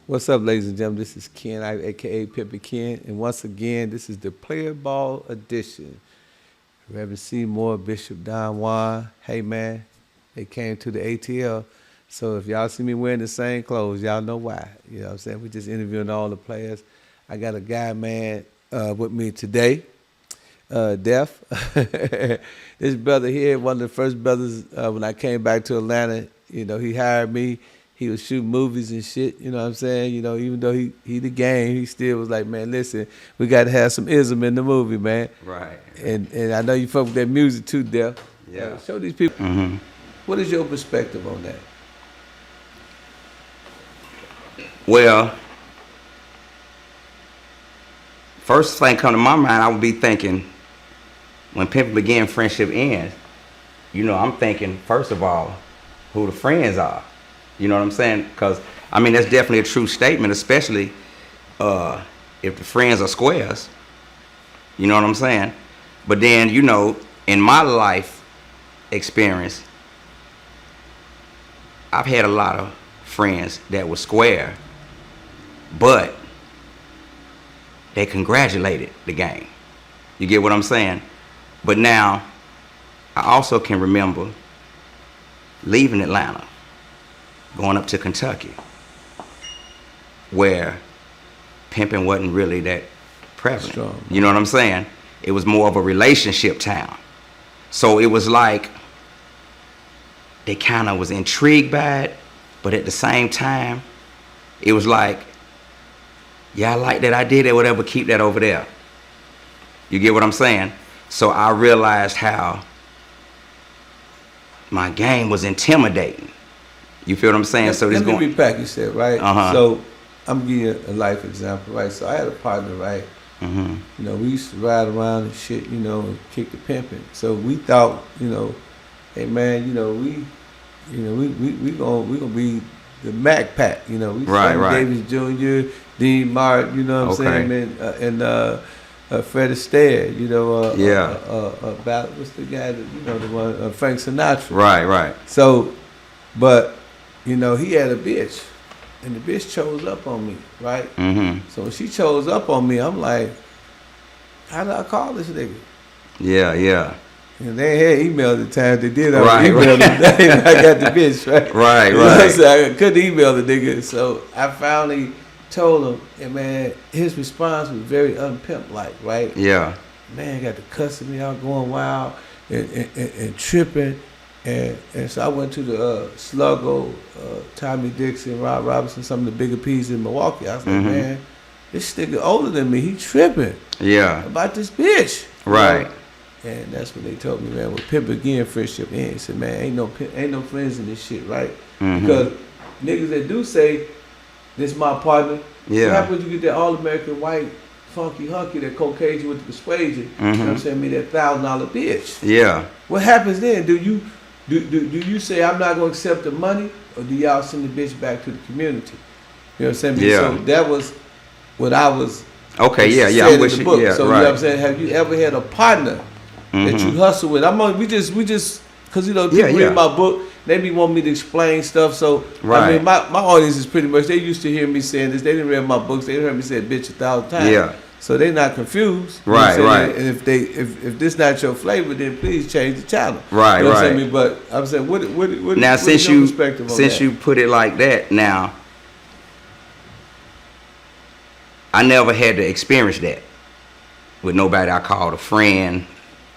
What's up, ladies and gentlemen? This is Ken, aka Pimping Ken, and once again, this is the Player Ball Edition. Reverend Seymour, Bishop Don Juan, hey man, they came to the ATL. So if y'all see me wearing the same clothes, y'all know why. You know what I'm saying? We just interviewing all the players. I got a guy, man, with me today, Def. This brother here, one of the first brothers when I came back to Atlanta, you know, he hired me. He was shooting movies and shit, you know what I'm saying? You know, even though he the game, he still was like, man, listen, we got to have some ism in the movie, man. Right. And I know you fuck with that music too, Def. Yeah. Show these people. What is your perspective on that? Well, first thing come to my mind, I would be thinking, when Pimping begin, friendship ends. You know, I'm thinking, first of all, who the friends are. You know what I'm saying? Because, I mean, that's definitely a true statement, especially if the friends are squares. You know what I'm saying? But then, you know, in my life experience, I've had a lot of friends that were square, but they congratulated the game. You get what I'm saying? But now, I also can remember leaving Atlanta, going up to Kentucky, where pimping wasn't really that prevalent. Strong. You know what I'm saying? It was more of a relationship town. So it was like they kind of was intrigued by it, but at the same time, it was like, yeah, I like that, I did it, whatever, keep that over there. You get what I'm saying? So I realized how my game was intimidating. You feel what I'm saying? So this Let me repack, you said, right? Uh-huh. So I'm giving you a life example, right? So I had a partner, right? You know, we used to ride around and shit, you know, and kick the pimping. So we thought, you know, hey man, we gonna be the Mac Pack, you know. We Right. Davis Jr., Dean Martin, you know what I'm saying, man, and Fred Astaire, you know, about what's the guy that, you know, the one Frank Sinatra. Right. So, but you know, he had a bitch, and the bitch chose up on me, right? So when she chose up on me, I'm like, how do I call this nigga? Yeah. And they had email at the time. They did. Right. Email the day I got the bitch, right? Right. You know what I'm saying? I couldn't email the nigga, so I finally told him, and man, his response was very unpimp-like, right? Yeah. Man, got to cussing me out, going wild, and tripping. And so I went to the Sluggo, Tommy Dixon, Rob Robinson, some of the bigger P's in Milwaukee. I was like, man, this nigga older than me. He tripping. Yeah. About this bitch. Right. You know? And that's what they told me, man. With Pimp again, friendship ends. He said, man, ain't no friends in this shit, right? Because niggas that do say, this my partner. Yeah. What happens when you get that all-American white funky hunky, that Caucasian with the persuasion, you know what I'm saying, me that $1,000 bitch. Yeah. What happens then? Do you say I'm not gonna accept the money, or do y'all send the bitch back to the community? You know what I'm saying? Yeah. So that was what I was. Okay. Yeah. said I'm with in the you. book. Yeah. So right. you know what I'm saying? Have you ever had a partner that you hustle with? We just because you know people read my book, they be wanting me to explain stuff. So I mean, my audience is pretty much, they used to hear me saying this. They didn't read my books. They heard me say bitch 1,000 times. Yeah. So they're not confused. You know Right. what I'm Right. saying? And if this not your flavor, then please change the channel. Right. You know what Right. I'm saying? But I'm saying, what Now, what since is your perspective on that? you put it like that, now I never had to experience that with nobody I called a friend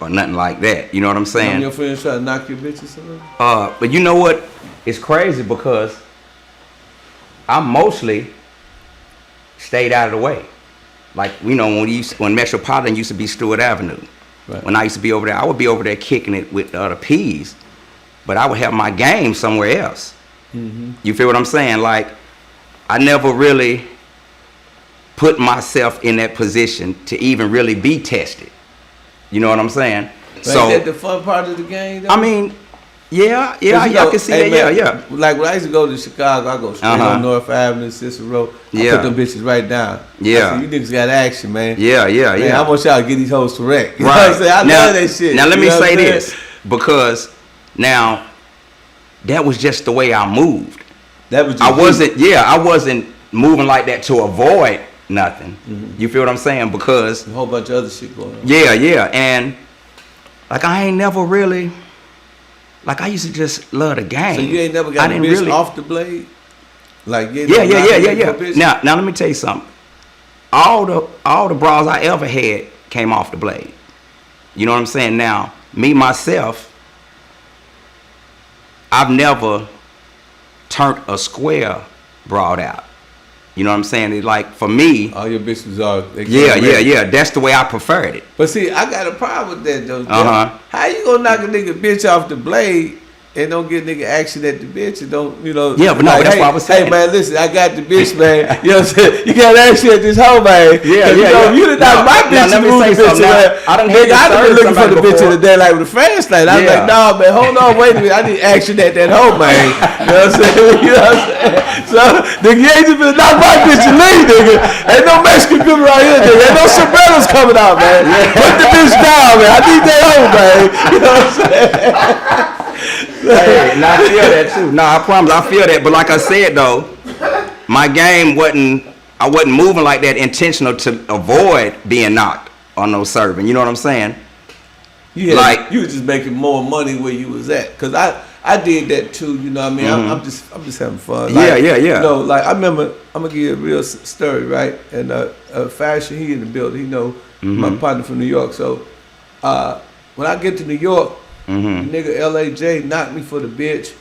or nothing like that. You know what I'm Some of saying? your friends try to knock your bitch or something? But you know what? It's crazy because I mostly stayed out of the way. Like, you know, when Metropolitan used to be Stewart Avenue. Right. When I used to be over there, I would be over there kicking it with the other P's, but I would have my game somewhere else. You feel what I'm saying? Like, I never really put myself in that position to even really be tested. You know what I'm saying? But So ain't that the fun part of the game, though? I mean, yeah, You I know, can see hey, that. man, Yeah. Like when I used to go to Chicago, I go straight on North Avenue, Cicero. I Yeah. put them bitches right down. Yeah. I said, you niggas got action, man. Yeah. Man, I want y'all to get these hoes correct. You know Right. what I'm saying? I love that shit. Now let You me know what say I'm saying? this, because now that was just the way I moved. That was just I wasn't moving like that to avoid nothing. You feel what I'm saying? Because a whole bunch of other shit going on. yeah, and like I ain't never really, like I used to just love the game. So you ain't never got a bitch off the blade? Like Yeah. Now let me tell you something. All the bras I ever had came off the blade. You know what I'm saying? Now, me myself, I've never turned a square broad out. You know what I'm saying? It's like for me, all your bitches are. Yeah. That's the way I preferred it. But see, I got a problem with that though. How you gonna knock a nigga bitch off the blade and don't get nigga action at the bitch and don't, you know? Yeah, but no, like, that's what I was saying. Hey man, listen, I got the bitch, man. You know what I'm saying? You got action at this hoe, man. Yeah. You done knocked my bitch and moved the bitch around. I done been looking for the bitch in the day like with a flashlight. I was like, nah, man, hold on, wait a minute. I need action at that hoe, man. You know what I'm saying? You know what I'm saying? So, nigga, you ain't just been knock my bitch and leave, nigga. Ain't no Mexican people around here, nigga. Ain't no sombreros coming out, man. Put the bitch down, man. I need that hoe, man. You know what I'm saying? Hey, and I feel that too. No, I promise, I feel that. But like I said though, my game I wasn't moving like that intentional to avoid being knocked on no serving. You know what I'm saying? You was just making more money where you was at. Cause I did that too. You know what I mean? I'm just having fun. Like, yeah. You know, like I remember, I'm gonna give you a real story, right? And Fashion, he in the building. He know my partner from New York. So when I get to New York. The nigga LAJ knocked me for the bitch.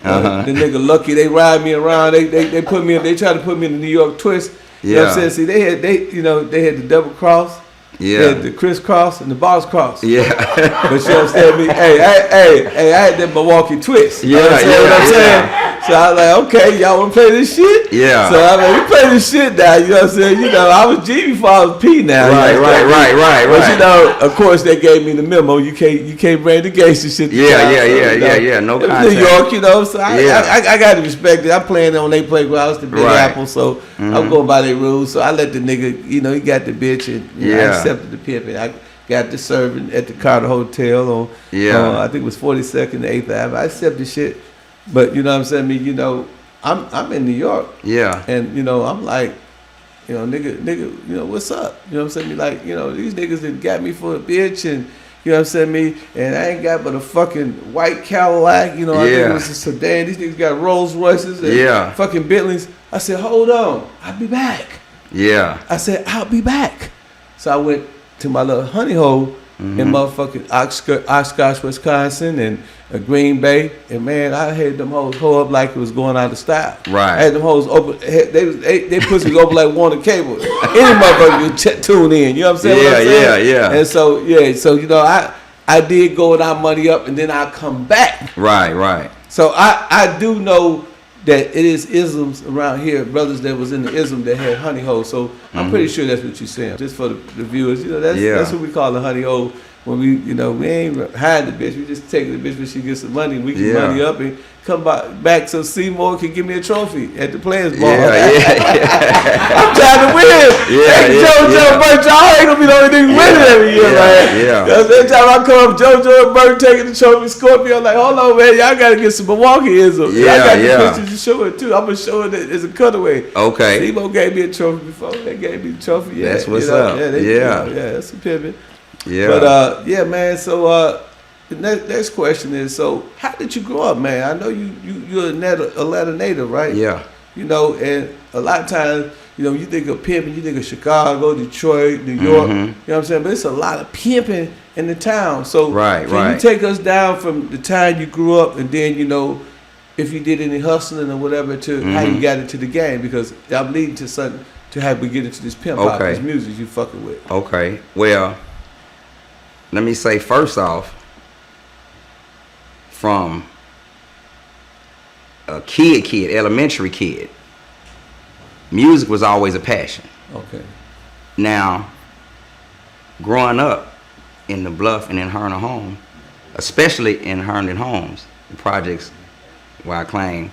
The nigga Lucky, they ride me around. They put me. They try to put me in the New York twist. You know what I'm saying? See, they had the double cross. Yeah. They had the crisscross and the boss cross. Yeah. But you understand me? Hey, I had that Milwaukee twist. You understand what I'm saying? So I was like, okay, y'all want to play this shit? Yeah. So I was like, we play this shit now. You know what I'm saying? You know, I was G before I was P now. Right. But you know, of course, they gave me the memo. You can't bring the gangster shit. Yeah. No contact. New York, you know. So I got to respect it. I'm playing on their playgrounds, the Big Apple. So I'm going by their rules. So I let the nigga, you know, he got the bitch and I accepted the pimp. And I got the serving at the Carter Hotel on, I think it was 42nd and 8th Ave. I accepted shit. But you know what I'm saying? I mean, you know, I'm in New York. Yeah. And you know, I'm like, you know, nigga, you know, what's up? You know what I'm saying? Me like, you know, these niggas that got me for a bitch and you know what I'm saying? Me and I ain't got but a fucking white Cadillac, you know, I think it was a sedan. These niggas got Rolls Royces and fucking Bentleys. I said, hold on, I'll be back. Yeah. I said, I'll be back. So I went to my little honey hole in motherfucking Oshkosh, Wisconsin, and Green Bay, and man, I had them hoes hold up like it was going out of style. Right. I had them hoes open. They pussies open like Warner Cable. Any motherfucker can tune in. You know what I'm saying? Yeah. And so you know, I did go with our money up, and then I come back. Right. So I do know that it is isms around here, brothers that was in the ism that had honey holes. So I'm pretty sure that's what you're saying. Just for the viewers, you know, that's what we call the honey hole. When we, you know, we ain't hiding the bitch. We just take the bitch when she gets some money. We can money up and come back so Seymour can give me a trophy at the Players Ball. I'm trying to win. JoJo Burt, y'all ain't gonna be the only niggas winning every year, man. Every time I come up, JoJo and Burt taking the trophy, Scorpio, I'm like, hold on, man, y'all gotta get some Milwaukeeism. I got the pictures to show it too. I'm gonna show it as a cutaway. Okay. Seymour gave me a trophy before. They gave me the trophy. Yeah, that's what's up. Yeah, that's a pivot. Yeah. But man. So the next question is: so how did you grow up, man? I know you're a Atlanta native, right? Yeah. You know, and a lot of times, you know, you think of pimping, you think of Chicago, Detroit, New York. You know what I'm saying? But it's a lot of pimping in the town. So can you take us down from the time you grew up, and then you know, if you did any hustling or whatever, to how you got into the game? Because I'm leading to something to have we get into this pimp pop, this music you fucking with. Okay. Well, let me say first off, from a kid, elementary kid, music was always a passion. Okay. Now, growing up in the Bluff and in Herndon Homes, especially in Herndon Homes, the projects where I claim,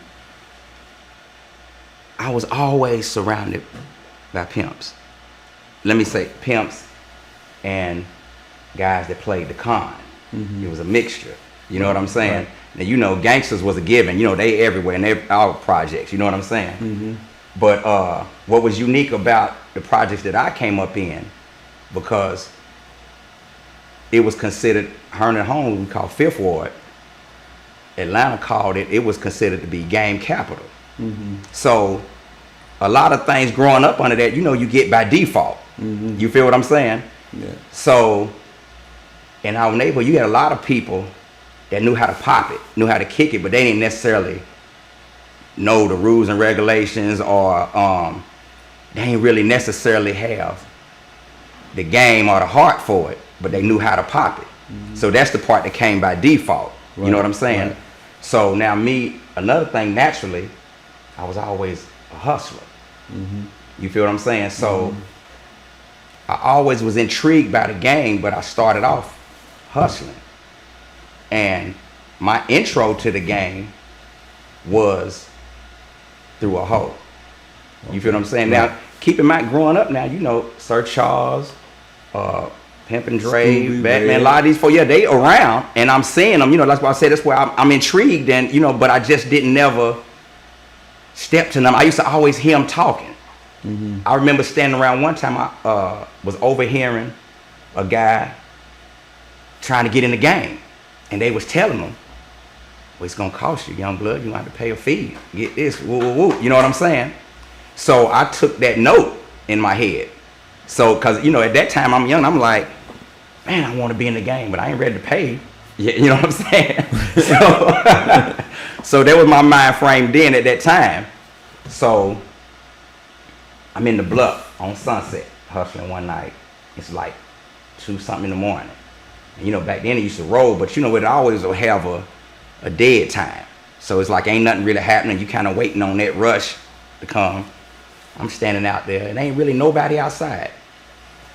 I was always surrounded by pimps. Let me say pimps and guys that played the con. It was a mixture. You know what I'm saying? Now, you know, gangsters was a given. You know, they everywhere and they all projects. You know what I'm saying? But what was unique about the projects that I came up in, because it was considered, Herndon Home, we call Fifth Ward, Atlanta called it, it was considered to be gang capital. So a lot of things growing up under that, you know, you get by default. You feel what I'm saying? Yeah. So in our neighborhood, you had a lot of people that knew how to pop it, knew how to kick it, but they didn't necessarily know the rules and regulations, or they didn't really necessarily have the game or the heart for it, but they knew how to pop it. So that's the part that came by default. You know what I'm saying? Right. So now me, another thing, naturally, I was always a hustler. You feel what I'm saying? So I always was intrigued by the game, but I started off hustling. And my intro to the game was through a hoe. You feel what I'm saying? Right. Now, keep in mind, growing up now, you know, Sir Charles, Pimping Dre, Batman, a lot of these folks, yeah, they around, and I'm seeing them, you know, that's why I said that's why I'm intrigued, and, you know, but I just didn't never step to them. I used to always hear them talking. I remember standing around one time, I was overhearing a guy trying to get in the game, and they was telling him, well, it's gonna cost you, young blood, you gonna have to pay a fee, get this, woo, woo, woo, you know what I'm saying? So I took that note in my head. So, cause you know, at that time I'm young, I'm like, man, I wanna be in the game, but I ain't ready to pay. Yeah, you know what I'm saying? So that was my mind frame then at that time. So I'm in the Bluff on Sunset, hustling one night. It's like 2 something in the morning. And, you know, back then it used to roll, but you know, it always will have a dead time. So it's like ain't nothing really happening. You kind of waiting on that rush to come. I'm standing out there and ain't really nobody outside.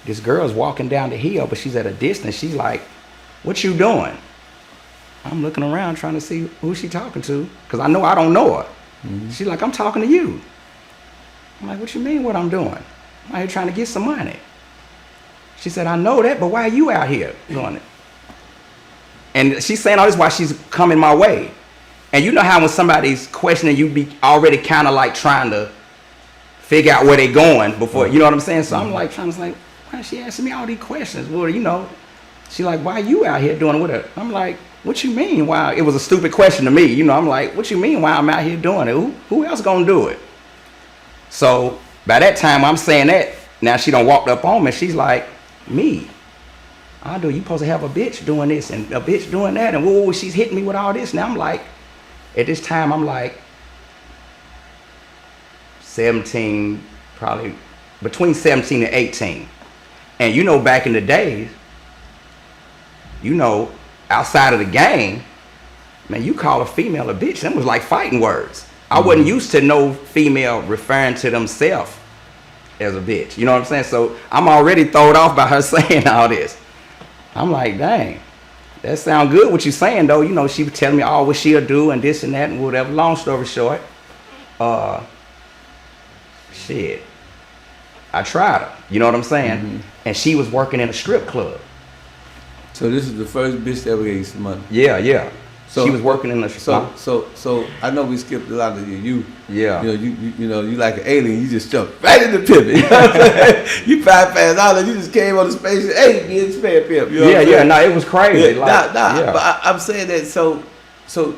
This girl's walking down the hill, but she's at a distance. She's like, what you doing? I'm looking around trying to see who she talking to, because I know I don't know her. She's like, I'm talking to you. I'm like, what you mean what I'm doing? I'm out here trying to get some money. She said, I know that, but why are you out here doing it? And she's saying all this while she's coming my way. And you know how when somebody's questioning, you be already kind of like trying to figure out where they going before, you know what I'm saying? So I'm like, trying to like, why is she asking me all these questions? Well, you know, she like, why you out here doing it with her? I'm like, what you mean? Why? It was a stupid question to me. You know, I'm like, what you mean why I'm out here doing it? Who else gonna do it? So by that time I'm saying that, now she done walked up on me. She's like, me? I do. You supposed to have a bitch doing this and a bitch doing that, and whoa, she's hitting me with all this. Now I'm like, at this time I'm like 17, probably between 17 and 18. And you know, back in the days, you know, outside of the game, man, you call a female a bitch, that was like fighting words. I wasn't used to no female referring to themselves as a bitch. You know what I'm saying? So I'm already thrown off by her saying all this. I'm like, dang, that sound good what you saying though. You know, she was telling me all what she'll do and this and that and whatever. Long story short, shit, I tried her. You know what I'm saying? And she was working in a strip club. So this is the first bitch that ever gave you some money. Yeah, yeah. So she was working in a So I know we skipped a lot of you. Yeah. You know, you like an alien. You just jumped right into pimping. You know what I'm saying? You bypassed all that. You just came on the spaceship. Hey, bitch, pimp. You know yeah. No, it was crazy. Yeah, like, yeah. But I'm saying that. So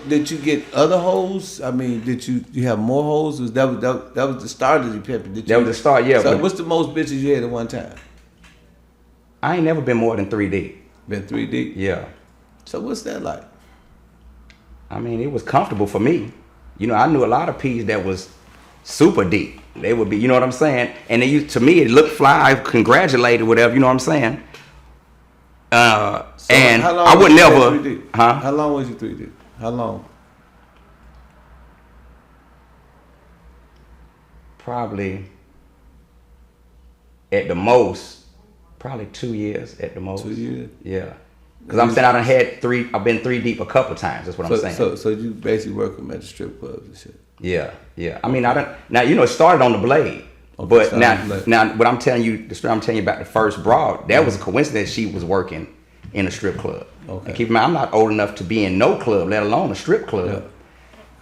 did you get other hoes? I mean, did you have more hoes? That was the start of the pimping? That was the start. Yeah. So what's the most bitches you had at one time? I ain't never been more than 3 deep. Been 3 deep? Yeah. So what's that like? I mean, it was comfortable for me. You know, I knew a lot of P's that was super deep. They would be, you know what I'm saying? And they used, to me, it looked fly, congratulated, whatever, you know what I'm saying? So and how long I would never, 3 deep? huh? How long was you 3 deep? How long? Probably, at the most, probably 2 years at the most. 2 years? Yeah. Because I'm saying I've been 3 deep a couple times. That's what I'm saying. So you basically work them at the strip clubs and shit. Yeah. I mean, now you know it started on the Blade, Okay, but now what I'm telling you, the story I'm telling you about the first broad, that was a coincidence. She was working in a strip club. Okay. And keep in mind, I'm not old enough to be in no club, let alone a strip club. Yeah.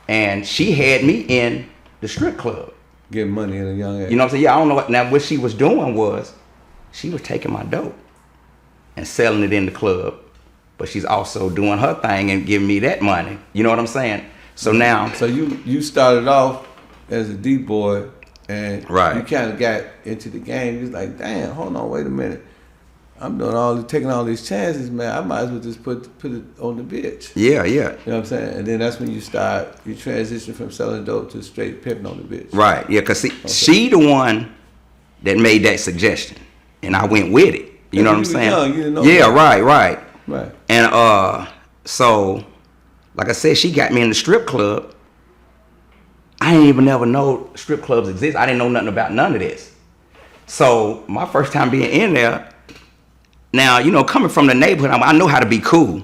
And she had me in the strip club. Getting money at a young age. You know what I'm saying? Yeah, I don't know what. Now, what she was doing was, she was taking my dope and selling it in the club, but she's also doing her thing and giving me that money. You know what I'm saying? So now. So you started off as a D boy, and Right. you kind of got into the game. You was like, damn, hold on, wait a minute. I'm doing taking all these chances, man. I might as well just put it on the bitch. Yeah. You know what I'm saying? And then that's when you transition from selling dope to straight pimping on the bitch. Right. Yeah, because she the one that made that suggestion, and I went with it. You know what I'm saying? Young, you didn't know yeah, that. right. Right. And so, like I said, she got me in the strip club. I didn't even never know strip clubs exist. I didn't know nothing about none of this. So my first time being in there, now, you know, coming from the neighborhood, I know how to be cool.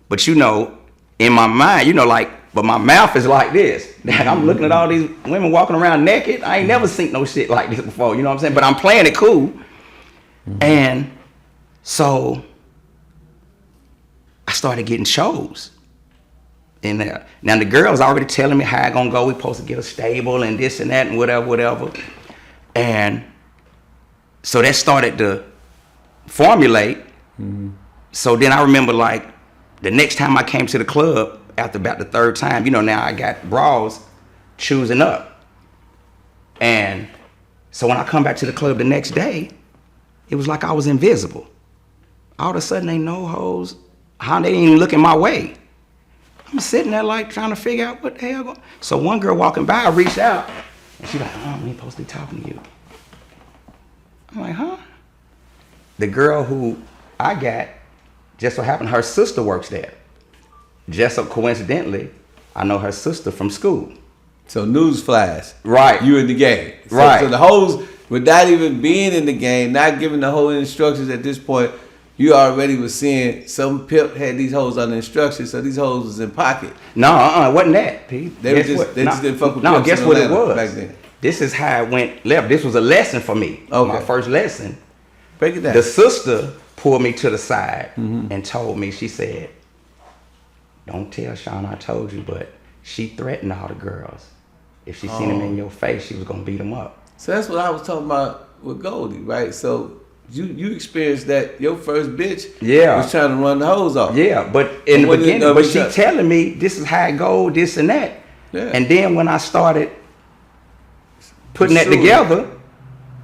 But, you know, in my mind, you know, like, but my mouth is like this. I'm looking at all these women walking around naked. I ain't never seen no shit like this before, you know what I'm saying? But I'm playing it cool. And so I started getting shows in there. Now, the girls already telling me how I gonna go. We supposed to get a stable and this and that and whatever. And so that started to formulate. So then I remember, like, the next time I came to the club, after about the third time, you know, now I got bras choosing up. And so when I come back to the club the next day, it was like I was invisible. All of a sudden, ain't no hoes. How they ain't even looking my way. I'm sitting there like trying to figure out what the hell. So one girl walking by, I reached out, and she's like, "Oh, we ain't supposed to be talking to you." I'm like, "Huh?" The girl who I got, just so happened her sister works there. Just so coincidentally, I know her sister from school. So news flash. Right. You in the game. So, Right. So the hoes, without even being in the game, not giving the whole instructions at this point, you already was seeing some pimp had these hoes on the instructions, so these hoes was in pocket. No, it wasn't that, Pete. They just didn't fuck with No, pimps guess in what it Atlanta was? back then. This is how it went left. This was a lesson for me. Okay. My first lesson. Break it down. The sister pulled me to the side and told me, she said, "Don't tell Sean I told you, but she threatened all the girls. If she seen them in your face, she was gonna beat them up." So that's what I was talking about with Goldie, right? So you experienced that your first bitch was trying to run the hoes off. Yeah, but in the beginning, but she shut. telling me this is how it go, this and that. Yeah. And then when I started putting that Pursuing. together,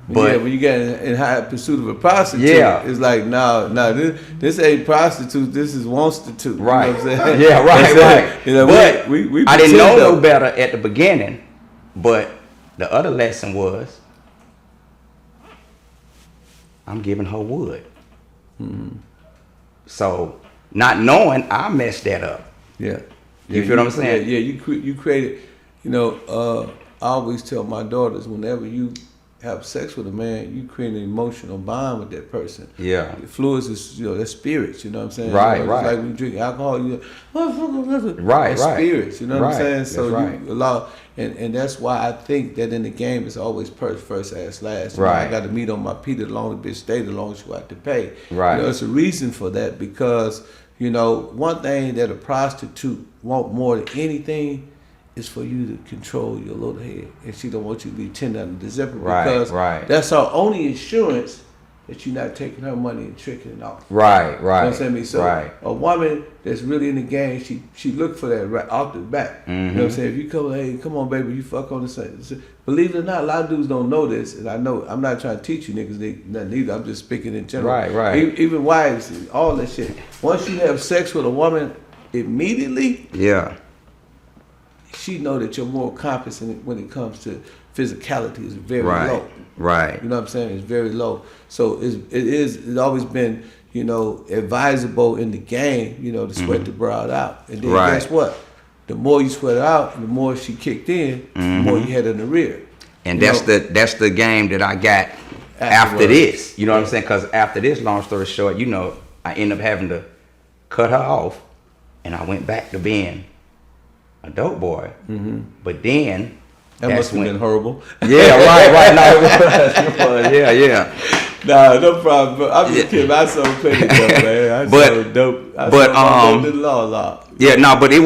but yeah, when you get in high pursuit of a prostitute, Yeah. it's like, no, this ain't prostitute, this is wanstitute. right, You know what I'm saying? yeah, right. You know, But we I didn't know pretend no though. better at the beginning. But the other lesson was, I'm giving her wood. So not knowing, I messed that up. Yeah. You feel what I'm saying? Yeah, you created, you know, I always tell my daughters, whenever you have sex with a man, you create an emotional bond with that person. Yeah. The fluids is, you know, that's spirits, you know what I'm saying? Right, you know, right. It's like when you drink alcohol, you Right, that's right. spirits, you know what I'm Right, saying? that's So right. you allow, and that's why I think that in the game it's always first, ass last. You know, Right. I got to meet on my P, the longer the bitch stay, the longer she got to pay. Right. You know, it's a reason for that because, you know, one thing that a prostitute want more than anything is for you to control your little head, and she don't want you to be tender under the zipper because that's her only insurance that you're not taking her money and tricking it off. Right. You know what I'm saying? So a woman that's really in the game, she look for that right off the back. You know what I'm saying? If you come, hey, come on, baby, you fuck on the same. Believe it or not, a lot of dudes don't know this, and I know I'm not trying to teach you niggas nothing either. I'm just speaking in general. Right. Even wives, all that shit. Once you have sex with a woman, immediately, Yeah. she know that your moral compass when it comes to physicality is very Right. low. Right. You know what I'm saying? It's very low. So it's always been, you know, advisable in the game, you know, to sweat the broad out. And then Right. guess what? The more you sweat it out, the more she kicked in, the more you had in the rear. And You that's the game that I got after Afterwards. this. You know what I'm saying? Because after this, long story short, you know, I ended up having to cut her off, and I went back to being a dope boy. But then that must have been horrible. Yeah, right. No, it was. Yeah. Nah, no problem. But I'm just kidding. I sold plenty dope, man. I sold dope. I sold dope to the law. Yeah, no, but it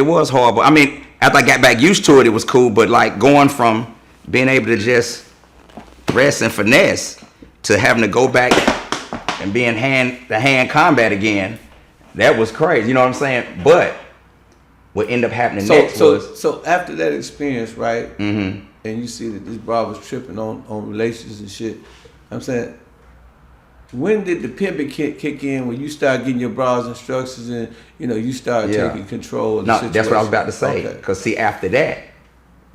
was horrible. I mean, after I got back used to it, it was cool. But like going from being able to just rest and finesse to having to go back and being hand combat again, that was crazy. You know what I'm saying? But what ended up happening next was... So after that experience, right? Mm-hmm. And you see that this bra was tripping on relations and shit. I'm saying, when did the pimping kick in when you start getting your bra's instructions and, you know, you start taking control of the situation? That's what I was about to say. Because see, after that,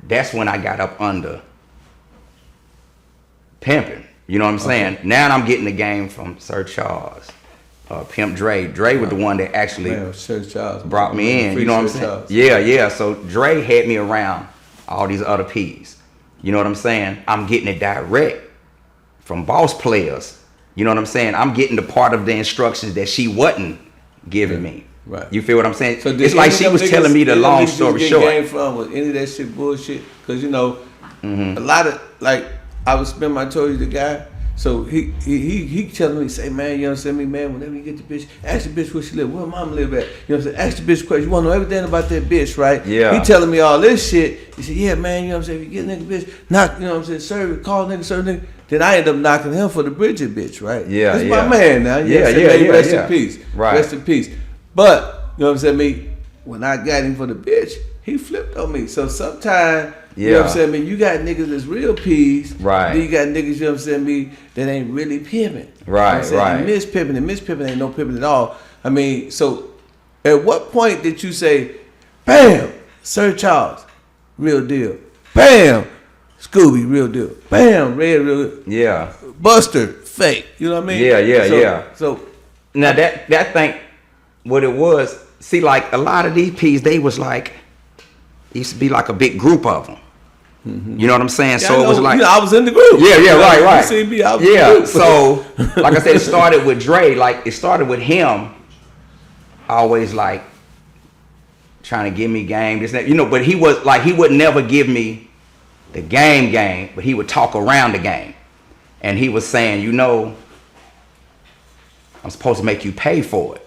that's when I got up under pimping. You know what I'm saying? Now I'm getting the game from Sir Charles, Pimp Dre. Dre was the one that actually brought me in. You know what I'm saying? Yeah. So Dre had me around all these other P's. You know what I'm saying? I'm getting it direct from boss players. You know what I'm saying? I'm getting the part of the instructions that she wasn't giving me. Right. You feel what I'm saying? So it's like she was telling me the long story short. Came from was any of that shit bullshit? Because you know, a lot of like I would spend my told you the guy. So he telling me, say, man, you know what I'm saying, me, man, whenever you get the bitch, ask the bitch where she live, where mom live at. You know what I'm saying? Ask the bitch question. You want to know everything about that bitch, right? Yeah. He telling me all this shit. He said, yeah, man, you know what I'm saying, if you get a nigga bitch, knock, you know what I'm saying, serve, call nigga, serve nigga. Then I end up knocking him for the Bridget bitch, right? Yeah, That's my man now. Rest in peace. Right. Rest in peace. But, you know what I'm saying, me, when I got him for the bitch, he flipped on me. So sometimes, you know what I'm saying, man, you got niggas that's real peas. Right. Then you got niggas, you know what I'm saying, me, that ain't really pimping. Right, you know right. And mispimping ain't no pimping at all. I mean, so at what point did you say, bam, Sir Charles, real deal. Bam, Scooby, real deal. Bam, Red, real deal. Yeah. Buster, fake. You know what I mean? Yeah. So now that thing, what it was, see, like a lot of these P's, they was like, used to be like a big group of them. Mm-hmm. You know what I'm saying? Yeah, so it was like, you know, I was in the group. Yeah, right. You see me, I was in the group. So like I said, it started with Dre. Like it started with him, always like trying to give me game, this, that, you know. But he was like, he would never give me the game, but he would talk around the game, and he was saying, you know, I'm supposed to make you pay for it.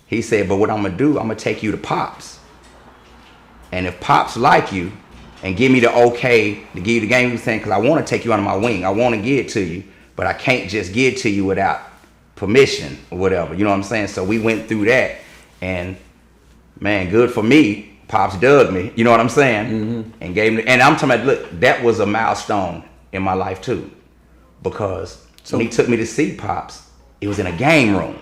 He said, but what I'm gonna do, I'm gonna take you to Pops, and if Pops like you and give me the okay to give you the game, he's saying, because I want to take you under my wing, I want to give it to you, but I can't just give it to you without permission or whatever. You know what I'm saying? So we went through that, and man, good for me, Pops dug me. You know what I'm saying? And gave me, and I'm talking about, look, that was a milestone in my life too, because when he took me to see Pops, it was in a game room.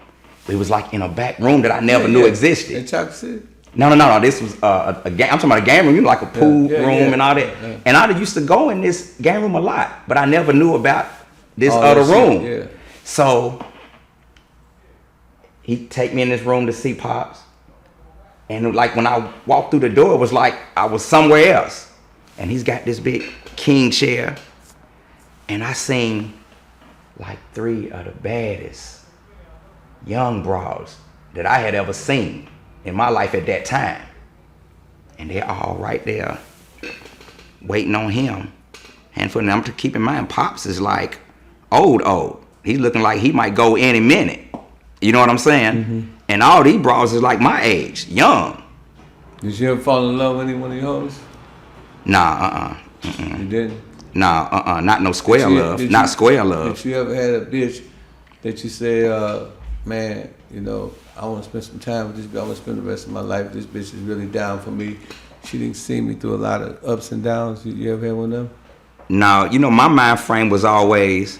It was like in a back room that I never knew existed. In Chocolate City? No. This was a game. I'm talking about a game room, you know, like a pool room and all that. Yeah. And I used to go in this game room a lot, but I never knew about this other room. Yeah. So he'd take me in this room to see Pops. And like when I walked through the door, it was like I was somewhere else. And he's got this big king chair. And I seen like 3 of the baddest young bras that I had ever seen in my life at that time. And they're all right there waiting on him. And for them to keep in mind, Pops is like old. He's looking like he might go any minute. You know what I'm saying? And all these bras is like my age, young. Did you ever fall in love with any one of your hoes? Nah, You didn't? Nah, not no square love. Not square love. Did you ever had a bitch that you say, man, you know, I want to spend some time with this bitch. I want to spend the rest of my life. This bitch is really down for me. She didn't see me through a lot of ups and downs. You ever had one of them? No, you know, my mind frame was always,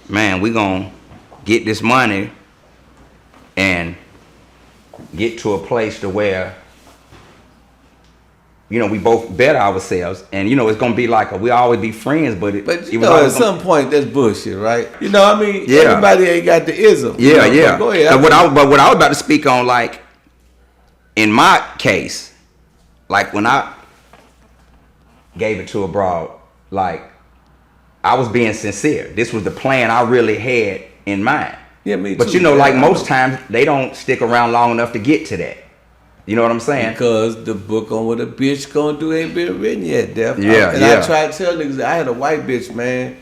man, we gonna get this money and get to a place to where, you know, we both better ourselves, and you know, it's gonna be like we always be friends, but you know, at some point that's bullshit, right? You know, I mean, everybody ain't got the ism. Yeah, you know, yeah. Go ahead. But what I was about to speak on, like in my case, like when I gave it to a broad, like I was being sincere. This was the plan I really had in mind. Yeah, me too. But you know, like most times they don't stick around long enough to get to that. You know what I'm saying? Because the book on what a bitch gonna do ain't been written yet, Def. Yeah, I tried to tell niggas, I had a white bitch, man.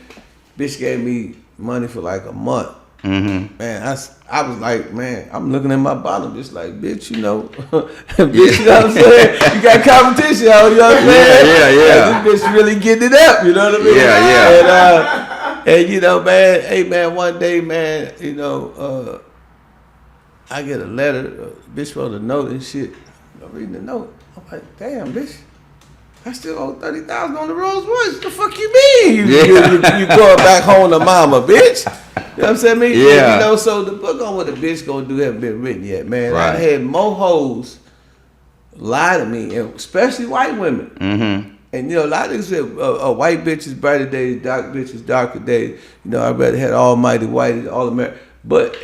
Bitch gave me money for like a month. Mm-hmm. Man, I was like, man, I'm looking at my bottom, just like, bitch, you know, bitch, you know what I'm saying? You got competition out, you know what I'm saying? Yeah. Like, this bitch really getting it up, you know what I mean? Yeah. And you know, man, hey, man, one day, man, you know, I get a letter, bitch wrote a note and shit. I'm reading the note. I'm like, damn, bitch, I still owe $30,000 on the Rolls Royce. The fuck you mean? You going back home to mama, bitch? You know what I'm saying? Yeah. You know, so the book on what a bitch gonna do haven't been written yet, man. Right. I had more hoes lie to me, and especially white women. Mm-hmm. And you know, a lot of niggas say, white bitches brighter days, dark bitches darker days. You know, I'd rather had almighty white, all American. But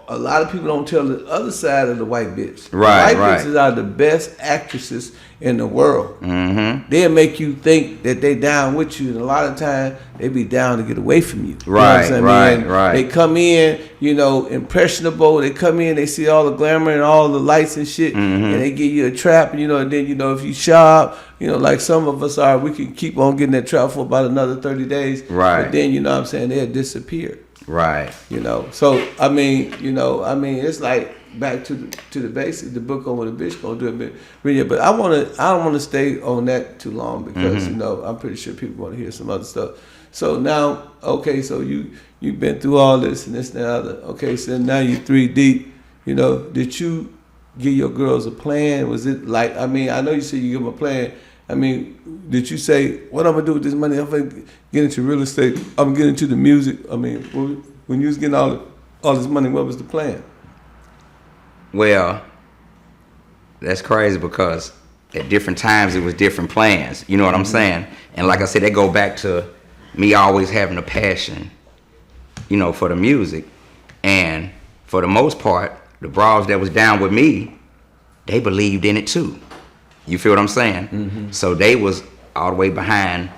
a lot of people don't tell the other side of the white bitch. Right, White bitches are the best actresses in the world. Mm-hmm. They'll make you think that they down with you, and a lot of times they be down to get away from you. Right, You know what I'm saying? right. They come in, you know, impressionable. They come in, they see all the glamour and all the lights and shit, Mm-hmm. and they give you a trap, you know, and then, you know, if you sharp, you know, like some of us are, we can keep on getting that trap for about another 30 days. Right. But then, you know what I'm saying, they'll disappear. Right. You know, so I mean, it's like back to the basics. The book on what a bitch gonna do. But I don't wanna stay on that too long because you know I'm pretty sure people want to hear some other stuff. So now, okay, so you've been through all this and this and the other. Okay, so now you're 3 deep. You know, did you give your girls a plan? Was it like, I mean, I know you said you give them a plan. I mean, did you say, what I'm going to do with this money? I'm going to get into real estate. I'm going to get into the music. I mean, when you was getting all this money, what was the plan? Well, that's crazy because at different times it was different plans. You know what I'm saying? And like I said, they go back to me always having a passion, you know, for the music. And for the most part, the bras that was down with me, they believed in it too. You feel what I'm saying? Mm-hmm. So they was all the way behind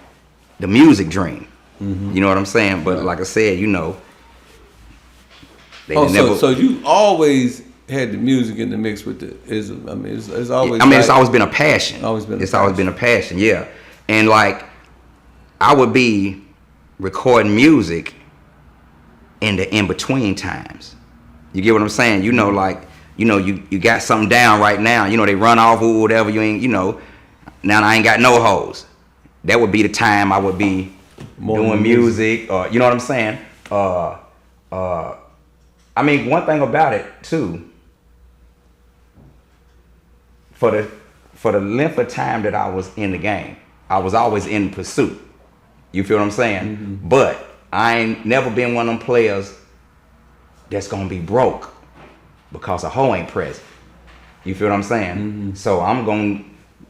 the music dream. Mm-hmm. You know what I'm saying? But like I said, you know, they never. So you always had the music in the mix with the ism. I mean, it's always. I mean, it's always been a passion. Always been. Always been a passion. Yeah, and like I would be recording music in the in between times. You get what I'm saying? You know, like. You know, you got something down right now. You know, they run off or whatever. You ain't, you know, now I ain't got no hoes. That would be the time I would be doing music. Or you know what I'm saying? I mean, one thing about it too. For the length of time that I was in the game, I was always in pursuit. You feel what I'm saying? Mm-hmm. But I ain't never been one of them players that's gonna be broke because a hoe ain't present. You feel what I'm saying? Mm-hmm. So I'm gonna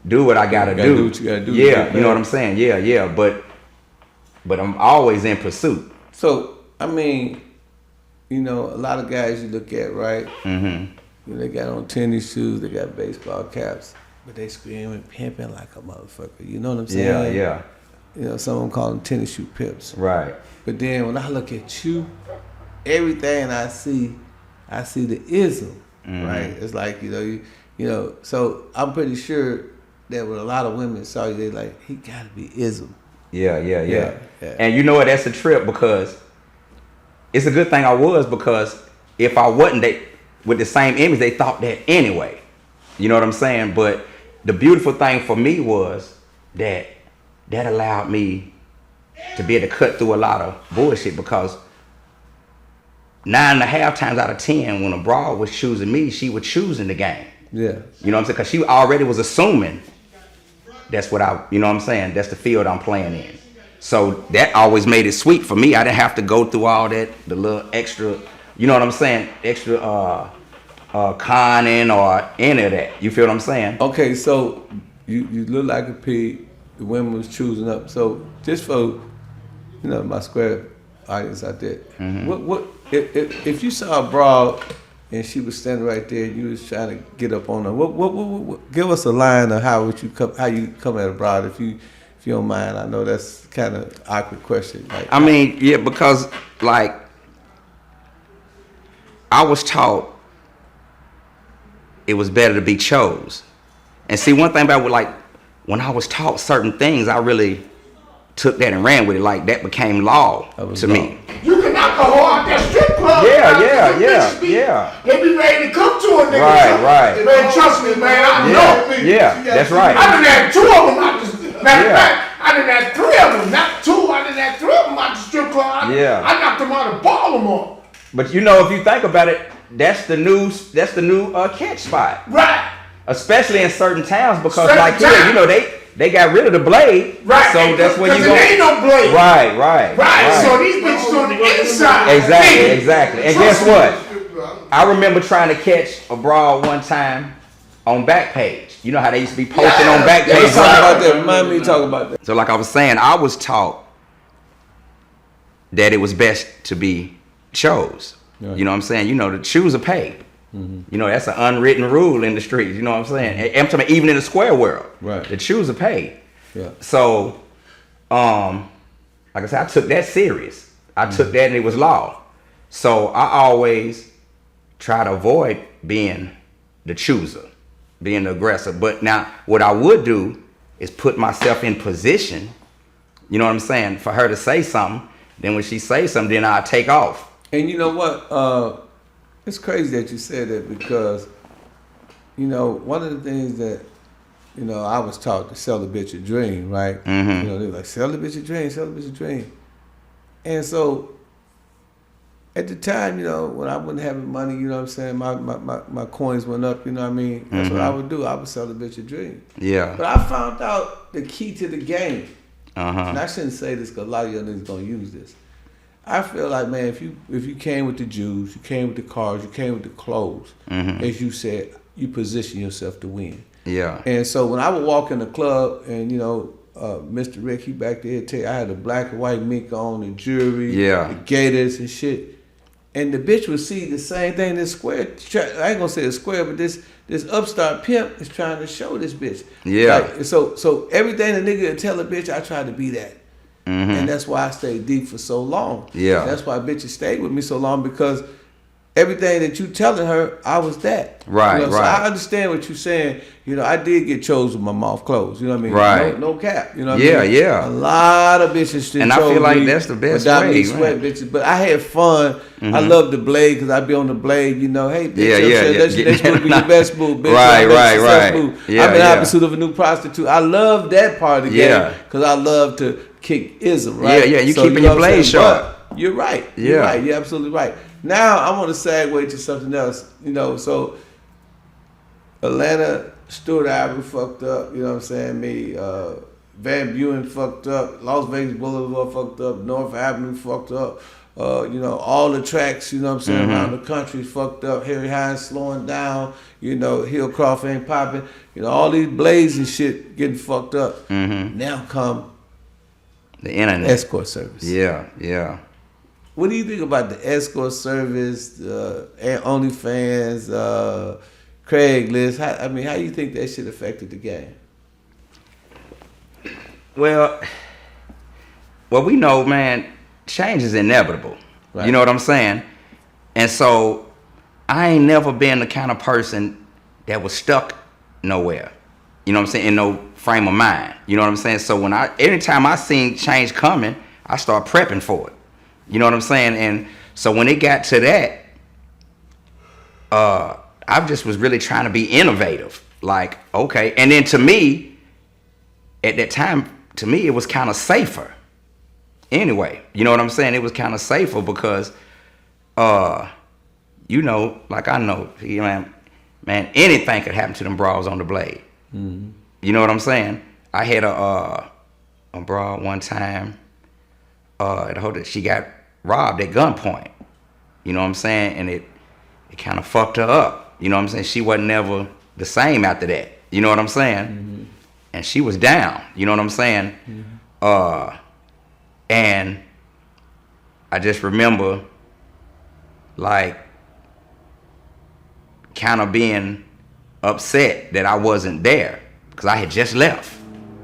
do what I gotta do. Do what you gotta do. Yeah, you know what I'm saying? Yeah. But I'm always in pursuit. So I mean, you know, a lot of guys you look at, right? Mm-hmm. You know, they got on tennis shoes, they got baseball caps, but they screaming pimping like a motherfucker. You know what I'm saying? Yeah. You know, some of them call them tennis shoe pimps. Right. But then when I look at you, everything I see the ism, right? It's like, you know, so I'm pretty sure that when a lot of women saw you, they like, he gotta be ism. Yeah. And you know what? That's a trip because it's a good thing I was, because if I wasn't with the same image, they thought that anyway. You know what I'm saying? But the beautiful thing for me was that allowed me to be able to cut through a lot of bullshit, because 9.5 times out of 10, when a broad was choosing me, she was choosing the game. Yeah. You know what I'm saying? Because she already was assuming that's what you know what I'm saying? That's the field I'm playing in. So that always made it sweet for me. I didn't have to go through all that, the little extra, you know what I'm saying? Extra conning or any of that. You feel what I'm saying? Okay, so you look like a pig. The women was choosing up. So just for, you know, my square audience out there, what if you saw a broad and she was standing right there and you was trying to get up on her, what give us a line of how you come at a broad, if you don't mind. I know that's kind of awkward question. Like, I mean, yeah, because like I was taught it was better to be chose. And see, one thing about like when I was taught certain things, I really took that and ran with it. Like that became law to me. You cannot alcohol out that strip club. Yeah. They be ready to come to a nigga. Right. Man, trust me, man. I know me. Yeah, that's right. I done had 2 of them out the matter of fact, I done had 3 of them. Not 2, I done had 3 of them out the strip club. I knocked them out and balled them on. But you know, if you think about it, that's the new catch spot. Right. Especially in certain towns because like here, you know, they got rid of the blade. Right. So that's where you go. There ain't no blade. Right. So these bitches on the inside. Exactly. And guess what? I remember trying to catch a broad one time on Backpage. You know how they used to be posting on Backpage. Talk about that. So like I was saying, I was taught that it was best to be chose. Right. You know what I'm saying? You know, the shoes are paid. Mm-hmm. You know, that's an unwritten rule in the streets. You know what I'm saying? I'm talking even in the square world. Right. The shoes are paid. Yeah. So, like I said, I took that serious. I took that and it was law. So I always try to avoid being the chooser, being the aggressor. But now what I would do is put myself in position, you know what I'm saying, for her to say something. Then when she say something, then I'll take off. And you know what? It's crazy that you said that because, you know, one of the things that, you know, I was taught to sell a bitch a dream, right? Mm-hmm. You know, they're like, sell a bitch a dream, sell a bitch a dream. And so, at the time, you know, when I wasn't having money, you know what I'm saying, my coins went up, you know what I mean? That's what I would do. I would sell a bitch a dream. Yeah. But I found out the key to the game. Uh-huh. And I shouldn't say this because a lot of y'all niggas gonna use this. I feel like, man, if you came with the Jews, you came with the cars, you came with the clothes, as you said, you position yourself to win. Yeah. And so when I would walk in the club and, you know, Mr. Rick, he back there, tell you, I had a black and white mink on, the jewelry, the gators and shit. And the bitch would see the same thing this square, I ain't gonna say a square, but this upstart pimp is trying to show this bitch. Yeah. Like, so everything the nigga would tell a bitch, I try to be that. And that's why I stayed deep for so long. Yeah. And that's why bitches stayed with me so long because everything that you telling her, I was that. Right, you know? right. So I understand what you're saying. You know, I did get chose with my mouth closed. You know what I mean? Right. No cap. You know what I mean? Yeah. A lot of bitches did. And I feel like that's the best way. Sweat bitches. But I had fun. I love the blade because I be on the blade. You know, hey, bitch, let's be your best move, bitch. Right. I'm in opposite of a new prostitute. I love that part of the game because I love to kick ism, right? Yeah. You keeping your blade sharp. But you're right. You're right. You're absolutely right. Now I want to segue to something else. You know, so Atlanta, Stuart Avenue fucked up. You know what I'm saying? Van Buren fucked up. Las Vegas Boulevard fucked up. North Avenue fucked up. You know, all the tracks, you know what I'm saying, around the country fucked up. Harry Hines slowing down. You know, Hillcroft ain't popping. You know, all these blades and shit getting fucked up. Now come the internet. Escort service. Yeah. What do you think about the escort service, OnlyFans, Craigslist? How do you think that shit affected the game? Well, we know, man, change is inevitable. Right. You know what I'm saying? And so I ain't never been the kind of person that was stuck nowhere. You know what I'm saying? In no frame of mind. You know what I'm saying? So anytime I seen change coming, I start prepping for it. You know what I'm saying? And so when it got to that, I just was really trying to be innovative. Like, okay. And then to me, at that time, it was kind of safer. Anyway, you know what I'm saying? It was kind of safer because, you know, like I know, man, anything could happen to them bras on the blade. You know what I'm saying? I had a bra one time at a hotel. She got robbed at gunpoint. You know what I'm saying? And it kind of fucked her up. You know what I'm saying? She wasn't never the same after that. You know what I'm saying? And she was down. You know what I'm saying? And I just remember, like, kind of being upset that I wasn't there because I had just left.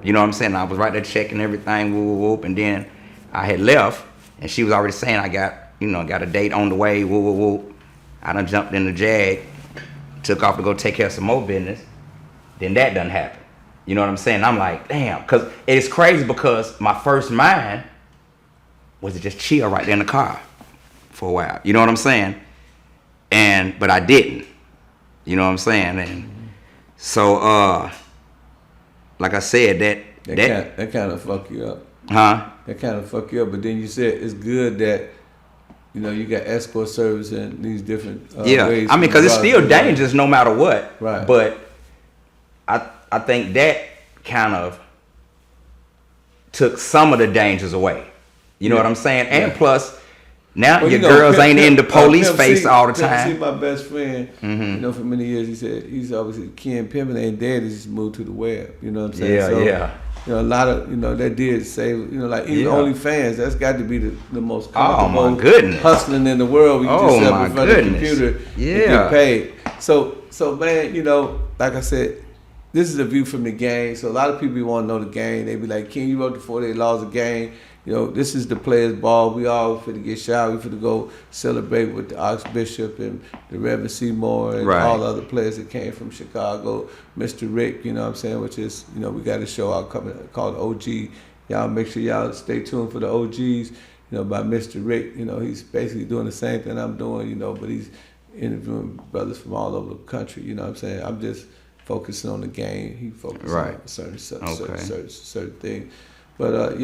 You know what I'm saying? I was right there checking everything, whoop, and then I had left, and she was already saying I got a date on the way, whoop. I done jumped in the Jag, took off to go take care of some more business. Then that done happen. You know what I'm saying? I'm like, damn, because it's crazy because my first mind was to just chill right there in the car. for a while. You know what I'm saying? But I didn't. You know what I'm saying? And so, like I said, that kind of fuck you up. Huh? That kind of fuck you up. But then you said it's good that, you know, you got escort service and these different ways. I mean, because it's still dangerous no matter what. Right. But I think that kind of took some of the dangers away. You know what I'm saying? And plus, now your girls ain't in the police face all the time. See, my best friend, you know, for many years, he said, he's always said, Ken Pimping ain't dead, he just moved to the web. You know what I'm saying? Yeah, so, yeah. You know, a lot of, you know, that did save, you know, like even OnlyFans, that's got to be the most comfortable my goodness. hustling in the world. You just sit up in front of the computer and get paid. So man, you know, like I said, this is a view from the game. So a lot of people want to know the game. They be like, Ken, you wrote the 48 Laws of Game. You know, this is the players' ball. We all finna get shot. We finna go celebrate with the Archbishop and the Reverend Seymour and all the other players that came from Chicago. Mr. Rick, you know what I'm saying, which is, you know, we got a show out coming called OG. Y'all make sure y'all stay tuned for the OGs, you know, by Mr. Rick. You know, he's basically doing the same thing I'm doing, you know, but he's interviewing brothers from all over the country, you know what I'm saying? I'm just focusing on the game. He focuses on certain things. But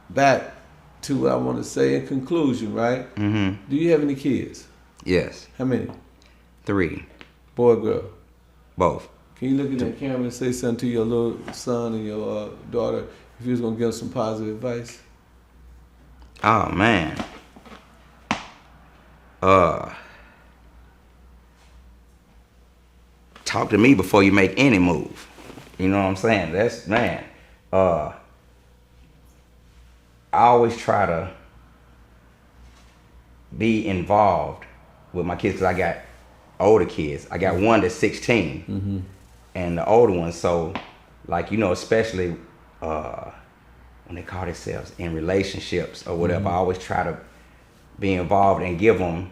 back to what I want to say in conclusion, right? Do you have any kids? Yes. How many? 3. Boy or girl? Both. Can you look at that camera and say something to your little son and your daughter if you was going to give them some positive advice? Oh, man. Talk to me before you make any move. You know what I'm saying? That's, man. I always try to be involved with my kids because I got older kids. I got one that's 16 and the older one. So, like, you know, especially when they call themselves in relationships or whatever, I always try to be involved and give them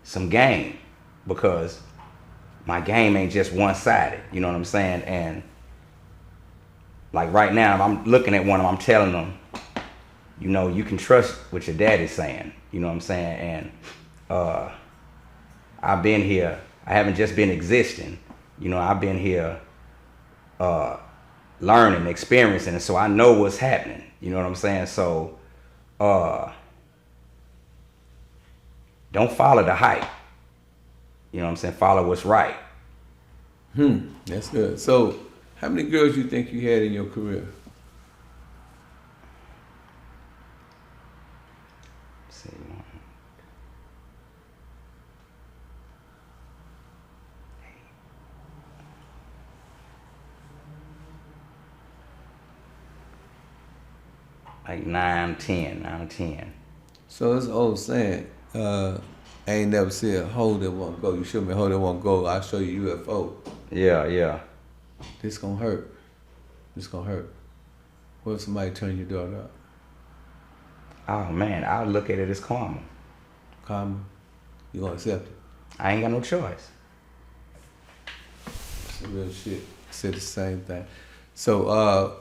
some game because my game ain't just one-sided. You know what I'm saying? And like right now, if I'm looking at one of them, I'm telling them, you know, you can trust what your daddy's saying. You know what I'm saying? And I've been here. I haven't just been existing. You know, I've been here learning, experiencing, and so I know what's happening. You know what I'm saying? So don't follow the hype. You know what I'm saying? Follow what's right. That's good. So how many girls you think you had in your career? Let's see. Like 9, 10. So it's an old saying, I ain't never seen a hoe that won't go. You show me a hoe that won't go, I'll show you UFO. Yeah. This gonna hurt. This gonna hurt. What if somebody turn your daughter up? Oh man, I'll look at it as karma. Karma? You gonna accept it? I ain't got no choice. It's real shit. I said the same thing. So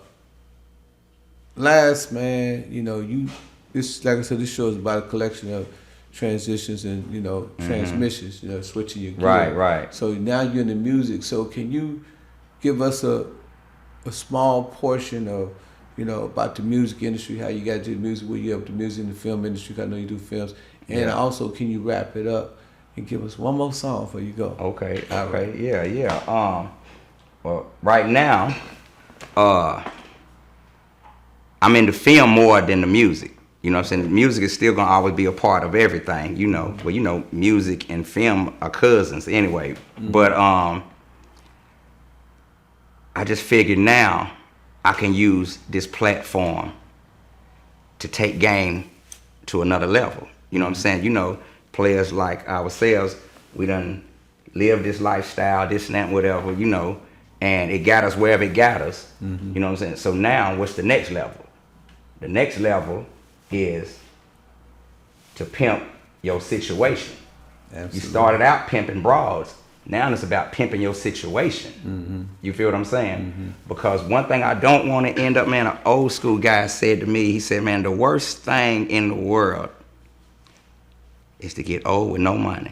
last, man, you know, this, like I said, this show is about a collection of transitions and, you know, transmissions, you know, switching your gear. Right. So now you're in the music. So can you give us a small portion of, you know, about the music industry, how you got to the music, where you up to music in the film industry, 'cause I know you do films. And also, can you wrap it up and give us one more song before you go? Okay. Yeah. Well, right now, I'm in the film more than the music. You know what I'm saying? The music is still gonna always be a part of everything, you know. Well, you know, music and film are cousins anyway. But I just figured now I can use this platform to take game to another level. You know what I'm saying? You know, players like ourselves, we done lived this lifestyle, this and that, whatever, you know, and it got us wherever it got us. You know what I'm saying? So now, what's the next level? The next level is to pimp your situation. Absolutely. You started out pimping broads. Now it's about pimping your situation. You feel what I'm saying? Because one thing I don't want to end up, man, an old school guy said to me, he said, man, the worst thing in the world is to get old with no money.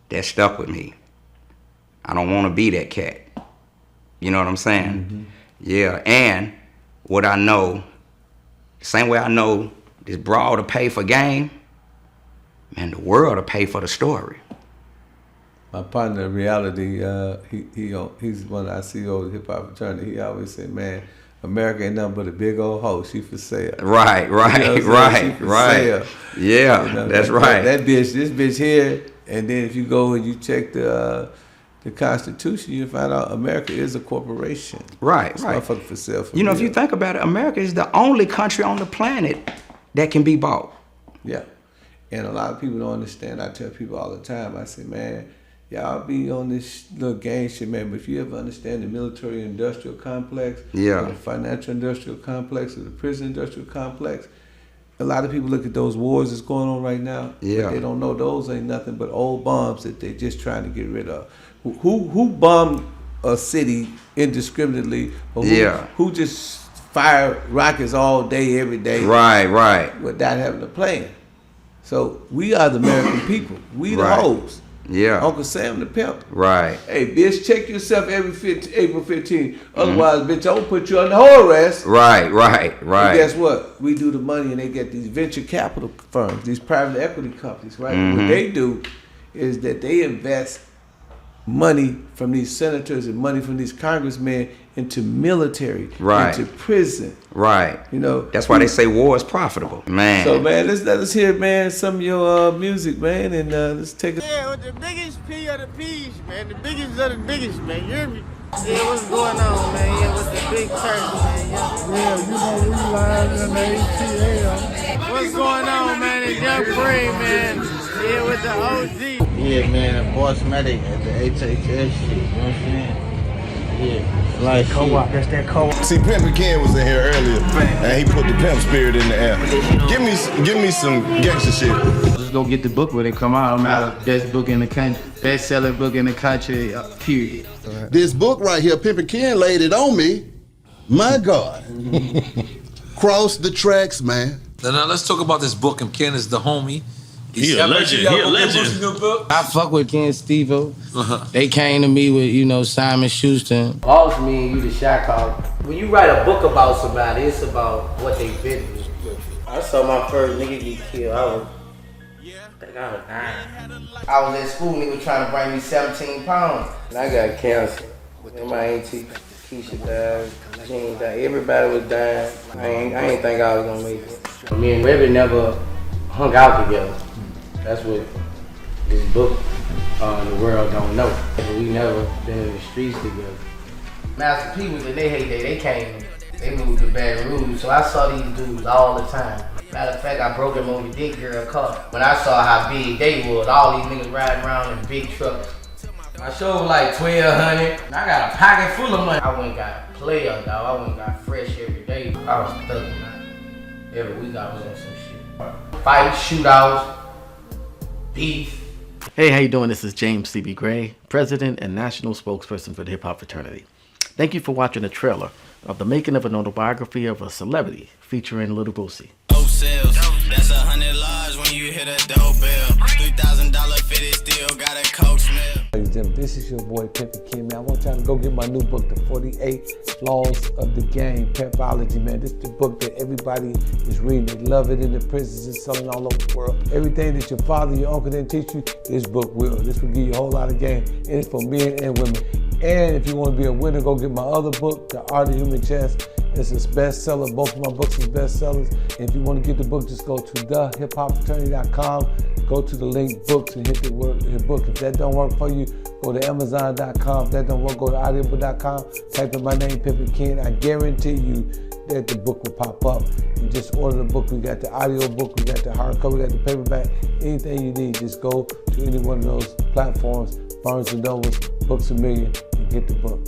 That stuck with me. I don't want to be that cat. You know what I'm saying? Mm-hmm. Yeah, and what I know, same way I know this broad to pay for game, man, the world to pay for the story. My partner in reality, he's one of our CEOs of Hip Hop Fraternity. He always said, man, America ain't nothing but a big old hoe. She for sale. Right, you know right. Sale. Yeah, you know, that's right. That bitch, this bitch here, and then if you go and you check the Constitution, you find out America is a corporation. Right. Motherfucker for sale. You know, if you think about it, America is the only country on the planet that can be bought. Yeah. And a lot of people don't understand. I tell people all the time, I say, man, y'all be on this little gang shit, man, but if you ever understand the military-industrial complex, or the financial-industrial complex, or the prison-industrial complex, a lot of people look at those wars that's going on right now, but they don't know those ain't nothing but old bombs that they're just trying to get rid of. Who bombed a city indiscriminately, or who just fire rockets all day, every day, right, without having a plan? So we are the American people. We the hoes. Yeah. Uncle Sam the pimp. Right. Hey, bitch, check yourself every April 15th. Otherwise, bitch, I'm gonna put you on the whole arrest. Right. And guess what? We do the money, and they get these venture capital firms, these private equity companies, right? What they do is that they invest money from these senators and money from these congressmen into military, into prison. Right. You know. That's why they say war is profitable. Man. So, man, let us hear, man, some of your music, man, and let's take a... Yeah, with the biggest P of the P's, man. The biggest of the biggest, man. You hear me? Yeah, what's going on, man? Yeah, with the big turkey, man. Yeah, you know, we live in the ATL. What's going on, man? It's Young Free, man. Yeah, with the OG. Yeah, man, a boss medic at the HHS shit. You know what I'm saying? Yeah, like co-op, that's that co-op. See, Pimping Ken was in here earlier, and he put the pimp spirit in the air. Give me some gangster shit. Just go get the book when it come out. I'm out of best book in the country, best-selling book in the country, period. This book right here, Pimping Ken laid it on me. My God. Cross the tracks, man. Now let's talk about this book. And Ken is the homie. He a legend. I fuck with Ken Steve-O. They came to me with, you know, Simon Schuster. Boss me and you the shot caller. When you write a book about somebody, it's about what they've been through. I saw my first nigga get killed. I was 9. I was at school, nigga trying to bring me 17 pounds. And I got cancer. And my auntie Keisha died, Jean died. Everybody was dying. I ain't think I was gonna make it. Me and Rebby never hung out together. That's what this book, the world don't know. We never been in the streets together. Master P was in their heyday. They came, they moved to Baton Rouge, so I saw these dudes all the time. Matter of fact, I broke him over Dick Girl car. When I saw how big they was, all these niggas riding around in big trucks. My show was like $1,200. I got a pocket full of money. I went and got player, dog. I went and got fresh every day. I was stuck, man. Every week I was on some shit. Fights, shootouts, beef. Hey, how you doing? This is James C.B. Gray, President and National Spokesperson for the Hip Hop Fraternity. Thank you for watching the trailer of the making of an autobiography of a celebrity featuring Little Boosie. Sales. That's $100 when you hit a doorbell. $3,000 fitted still got a coke smell. Ladies and gentlemen, this is your boy Pimping Ken, man. I want y'all to go get my new book, The 48 Flaws of the Game, Pimpology, man. This is the book that everybody is reading. They love it in the prisons. It's selling all over the world. Everything that your father, your uncle didn't teach you, this book will. This will give you a whole lot of game. And it's for men and women. And if you want to be a winner, go get my other book, The Art of Human Chess. It's a bestseller. Both of my books are bestsellers. And if you want to get the book, just go to thehiphopfraternity.com. Go to the link books and hit the book. If that don't work for you, go to Amazon.com. If that don't work, go to audiobook.com. Type in my name, Pimping Ken. I guarantee you that the book will pop up. You just order the book. We got the audio book, we got the hardcover, we got the paperback. Anything you need, just go to any one of those platforms, Barnes & Nobles, Books A Million, and get the book.